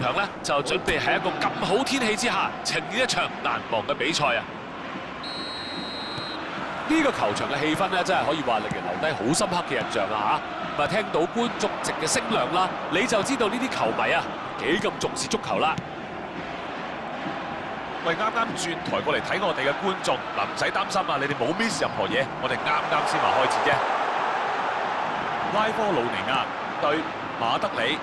場咧就準備喺一個咁好天氣之下呈現一場難忘嘅比賽啊！呢個球場嘅氣氛咧，真係可以話令人留低好深刻嘅印象啊！嚇，咁啊聽到觀眾席嘅聲量啦，你就知道呢啲球迷啊幾咁重視足球啦。喂，啱啱轉台過嚟睇我哋嘅觀眾，嗱唔使擔心啊，你哋冇 miss 任何嘢，我哋啱啱先話開始啫。拉科魯尼亞對馬德里，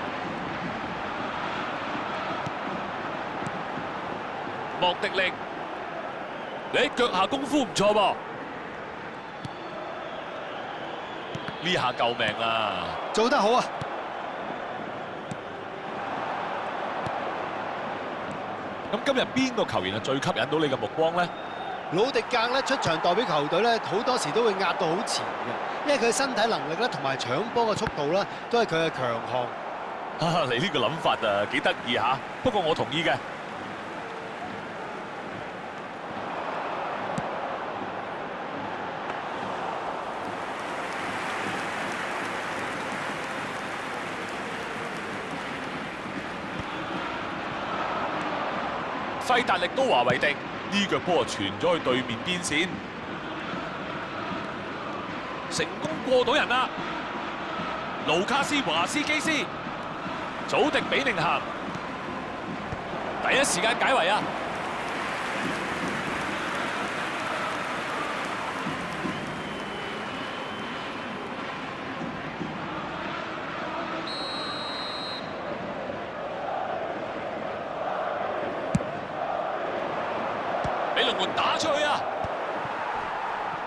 莫迪力，你腳下功夫唔錯噃，呢下救命啊！做得好啊！咁今日邊個球員係最吸引到你嘅目光咧？魯迪格咧出場代表球隊咧，好多時都會壓到好前嘅，因為佢身體能力咧同埋搶波嘅速度咧，都係佢嘅強項。你呢個諗法啊幾得意嚇，不過我同意嘅。費達力高華維迪呢腳波傳咗去對面邊線，成功過到人啦！盧卡斯華斯基斯、祖迪比寧咸第一時間解圍啊！俾龍門打出去啊！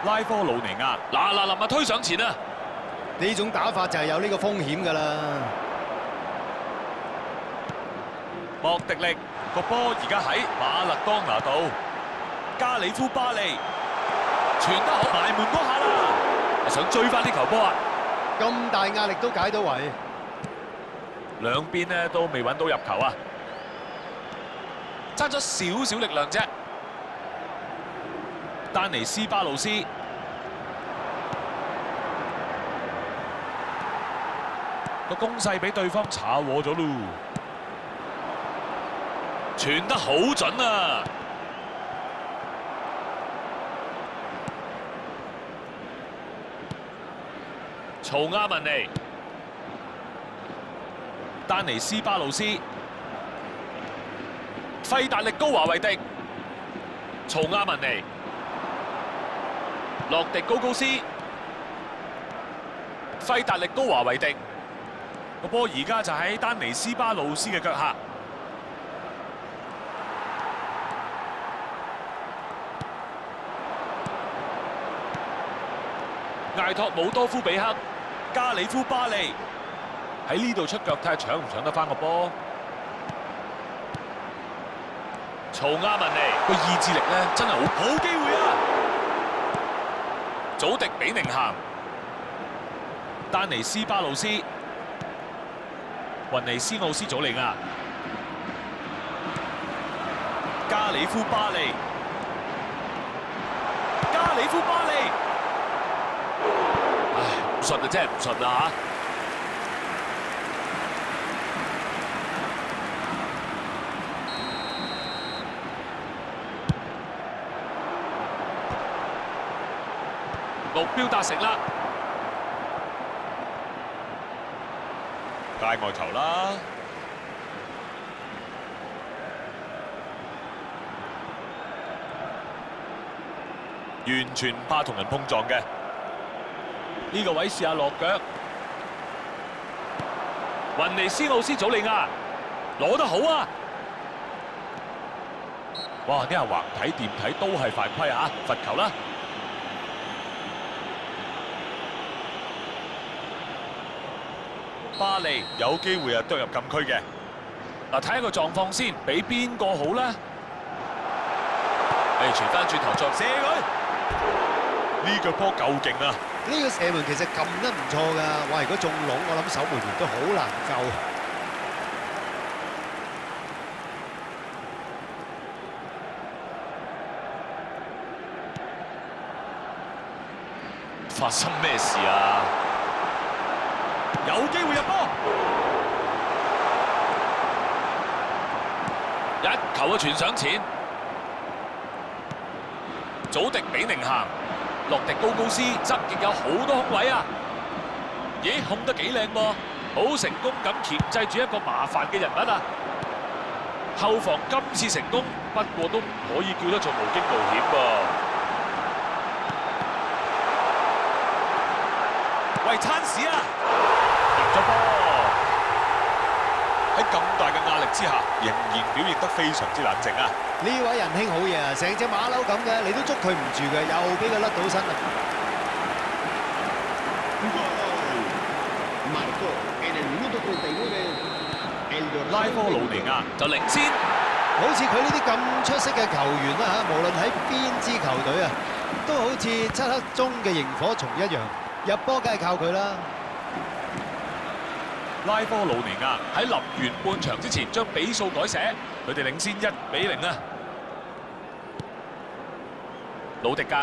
拉科魯尼亞嗱臨啊推上前啊！呢種打法就係有呢個風險㗎啦。莫迪力個波而家喺馬勒當拿度，加里夫巴利傳得好，埋門嗰下啦，想追翻啲球波啊！咁大壓力都解到圍，兩邊呢都未揾到入球啊，爭咗少少力量啫。丹尼斯巴魯斯個攻勢俾對方炒和咗咯，傳得好準啊！曹亞文尼、丹尼斯巴魯斯、費達力高華維迪、曹亞文尼、洛迪高高斯、費達力高華維迪，個波而家就喺丹尼斯巴魯斯嘅腳下。艾托姆多夫比克、加里夫巴利喺呢度出腳睇下搶唔搶得翻個波。曹亞文尼個意志力咧真係好機會啊！祖迪比寧咸、丹尼斯巴魯斯、雲尼斯奧斯祖利亞、加里夫巴利、加里夫巴利，唉，唔順啊，真係唔順啊嚇！目標達成啦！界外球啦！完全唔怕同人碰撞嘅。呢個位試下落腳，雲尼斯奧斯祖利亞攞得好啊！哇！呢下橫睇掂睇都係犯規啊！罰球啦！巴利有機會啊，啄入禁區嘅。嗱，睇下個狀況先，俾邊個好咧？傳翻轉頭再射佢，呢腳波夠勁啊！呢個射門其實撳得唔錯㗎。哇！如果中籠，我諗守門員都好難救。發生咩事啊？有機會入波，一球嘅傳上前，祖迪比寧行，洛迪高高斯側翼有好多空位啊！咦，控得幾靚噃，好成功咁鉗制住一個麻煩嘅人物啊！後防今次成功，不過都唔可以叫得做無驚無險噃。喂，餐屎啊！入咗波。喺咁大嘅壓力之下，仍然表現得非常之冷靜啊！呢位仁兄好嘢啊，成隻馬騮咁嘅，你都捉佢唔住嘅，又俾佢甩到身啊！拉科魯尼亞就領先，好似佢呢啲咁出色嘅球員啦嚇，無論喺邊支球隊啊，都好似漆黑中嘅螢火蟲一樣，入波梗係靠佢啦。拉科魯尼亞喺臨完半場之前將比數改寫，佢哋領先1-0啊！魯迪格、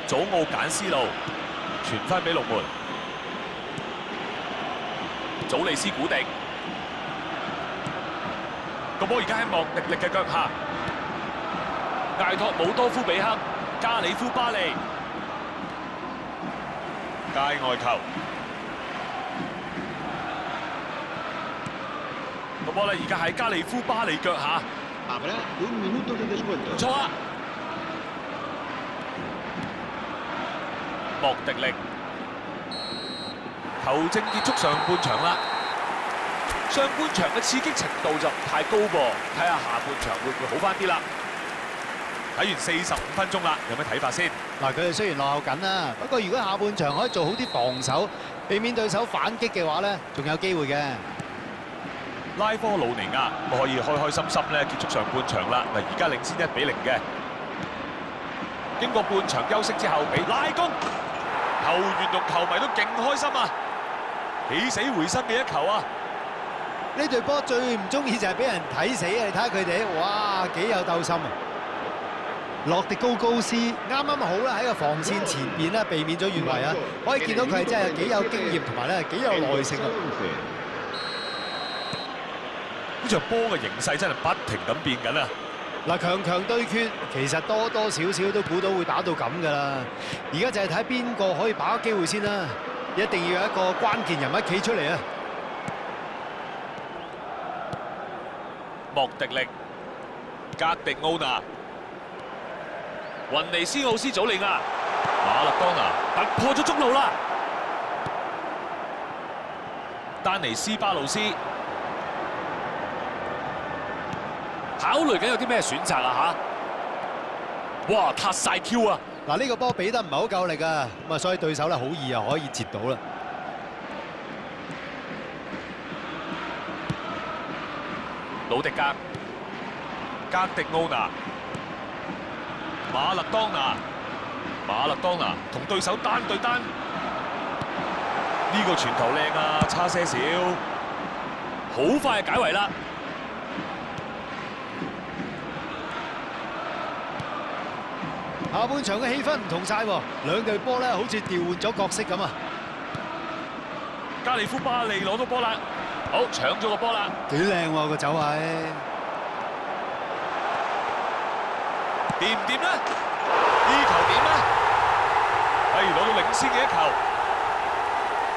祖奧簡斯路傳翻俾龍門，祖利斯古迪個波而家喺莫迪力嘅腳下，艾托姆多夫比克、加里夫巴利界外球。個波咧，而家喺加利夫巴利腳下，唔錯啊！莫迪力球證結束上半場啦，上半場嘅刺激程度就唔太高噃，睇下下半場會唔會好翻啲啦？睇完45分鐘啦，有咩睇法先？嗱，佢哋雖然落後緊啦，不過如果下半場可以做好啲防守，避免對手反擊嘅話咧，仲有機會嘅。拉科魯尼亞可以開開心心咧結束上半場啦。嗱，而家領先1-0嘅。經過半場休息之後，俾拉弓，球員同球迷都勁開心啊！起死回生嘅一球啊！呢隊波最唔中意就係俾人睇死啊！你睇下佢哋，哇，幾有鬥心啊！洛迪高高斯啱啱好啦，喺個防線前邊咧避免咗越位啊！可以見到佢係真係幾有經驗同埋咧幾有耐性啊！呢場波嘅形勢真係不停咁變緊啊！嗱，強強對決，其實多多少少都估到會打到咁噶啦。而家就係睇邊個可以把握機會先啦，一定要有一個關鍵人物企出嚟啊！莫迪力、格迪奧拿、雲尼斯奧斯祖利亞、馬勒當拿突破咗中路啦！丹尼斯巴魯斯考慮緊有啲咩選擇啊嚇！哇，撻晒 Q 啊！嗱，呢個波俾得唔係好夠力啊，咁啊，所以對手咧好易又可以截到啦。魯迪格、格迪奧拿、馬勒當拿、馬勒當拿同對手單對單，呢個傳球靚啊，差些少，好快就解圍啦！下半場嘅氣氛唔同晒喎，兩隊波咧好似調換咗角色咁啊！加利夫巴利攞到波啦，好搶咗個波啦，幾靚喎個走位，掂唔掂咧？呢球點咧？攞到領先嘅一球，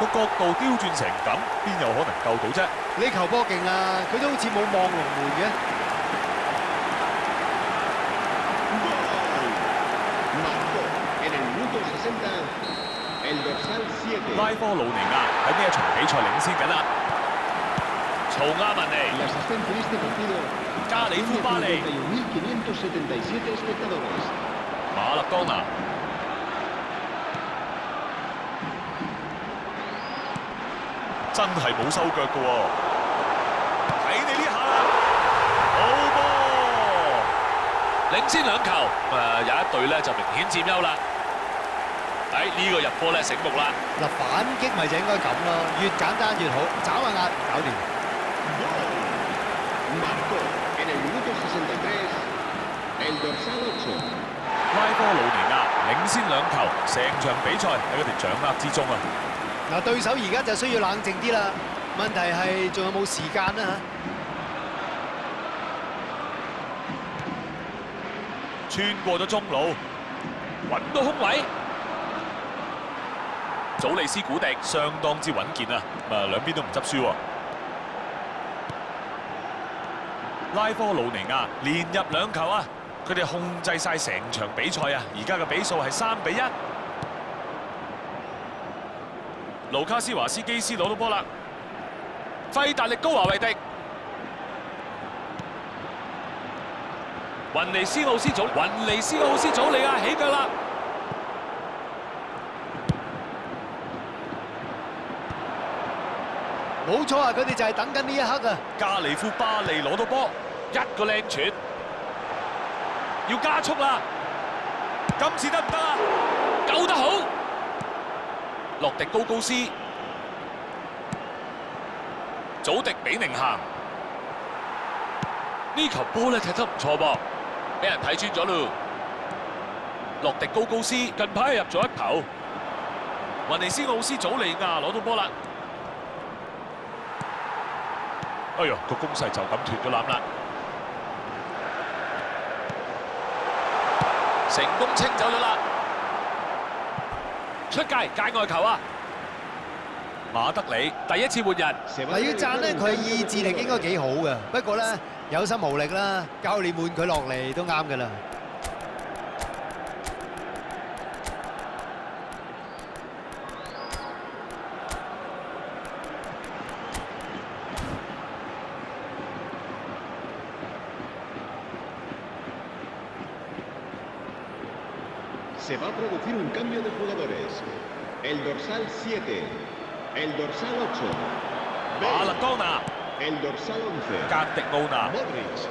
個角度刁轉成咁，邊有可能救到啫？呢球波勁啊！佢都好似冇望龍門嘅。拉科魯尼亞喺呢一場比賽領先緊啦。曹亞文尼、加里夫巴利、馬勒當拿，真係冇收腳㗎喎！睇你呢下啦，好波！領先2球，有一隊咧就明顯佔優啦。呢個入波咧醒目啦！嗱，反擊咪就應該咁咯，越簡單越好，爪下壓搞掂。拉科魯尼亞領先2球，成場比賽喺佢哋掌握之中啊！嗱，對手而家就需要冷靜啲啦。問題係仲有冇時間啦嚇？穿過咗中路，揾到空位，祖利斯古迪相當之穩健啊！兩邊都唔執輸喎。拉科魯尼亞連入2球啊！佢哋控制晒成場比賽啊！而家嘅比數係3-1。盧卡斯華斯基斯攞到波啦，費達力高華維迪，雲尼斯奧斯祖利亞起腳啦！冇錯啊！佢哋就係等緊呢一刻啊！加利夫巴利攞到波，一個靚傳，要加速啦！今次得唔得啊？救得好，洛迪高高斯，祖迪比寧咸，呢球波咧踢得唔錯噃，俾人睇穿咗咯。洛迪高高斯近排入咗1球，雲尼斯奧斯祖利亞攞到波啦！哎呀，個攻勢就咁斷咗纜啦！成功清走咗啦，出界外球啊！馬德里第一次換人，嗱，要讚咧，佢意志力應該幾好嘅，不過咧有心無力啦，教練換佢落嚟都啱㗎啦。Se va a producir un cambio de jugadores. El dorsal 7, el dorsal 8, 馬勒當拿、 el dorsal 11, 格迪奧拿， Modric,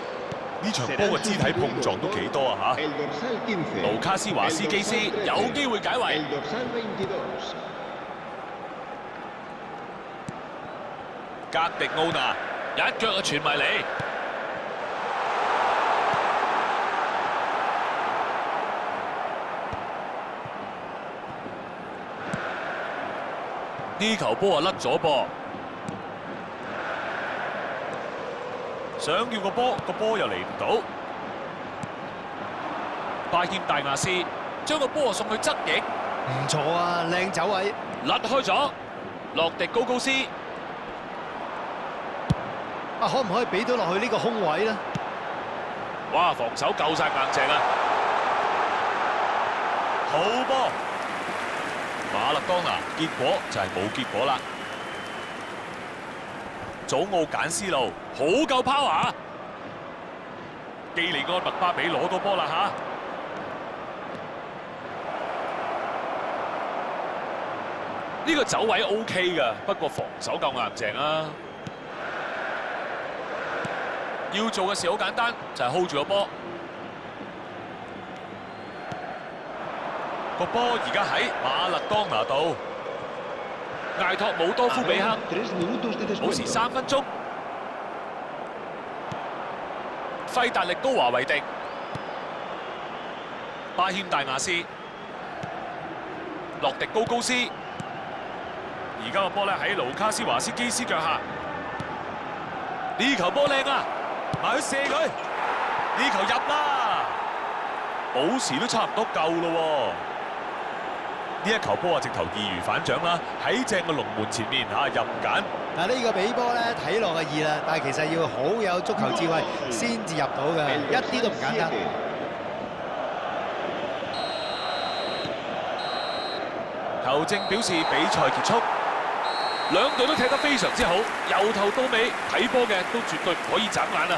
呢場波嘅肢體碰撞都幾多啊 el dorsal 15, 盧卡斯華斯基斯 el dorsal 13, 有機會解圍 el dorsal 22. 格迪奧拿一腳就傳埋嚟。呢球波啊甩咗噃，想要個波又嚟唔到。巴謙大亞斯將個波送去側翼，唔錯啊，靚走位，甩開咗。洛迪高高斯啊，可唔可以俾到落去呢個空位咧？哇！防守夠晒硬淨啊！好波！馬勒當拿結果就係冇結果啦。祖奧簡斯路好夠 power，基利安麥巴比攞到波啦嚇！呢個走位 OK 㗎，不過防守夠硬淨啊！要做嘅事好簡單，就係 hold 住個波。個波而家喺馬勒當拿度，艾托姆多夫比克 3 minutos de 補時 descuento. 3分鐘，費達力高華維迪、巴謙大亞斯、洛迪高高斯，而家個波咧喺盧卡斯華斯基斯腳下，呢球波靚啊！埋去射佢，呢球入啦！補時都差唔多夠咯喎。呢一球波啊，直頭易如反掌啦，喺正個龍門前面嚇任揀。嗱，呢個比波咧睇落係易啦，但係其實要好有足球智慧先至入到嘅，一啲都唔簡單。球證表示比賽結束。兩隊都踢得非常之好，由頭到尾睇波嘅都絕對唔可以眨眼啊！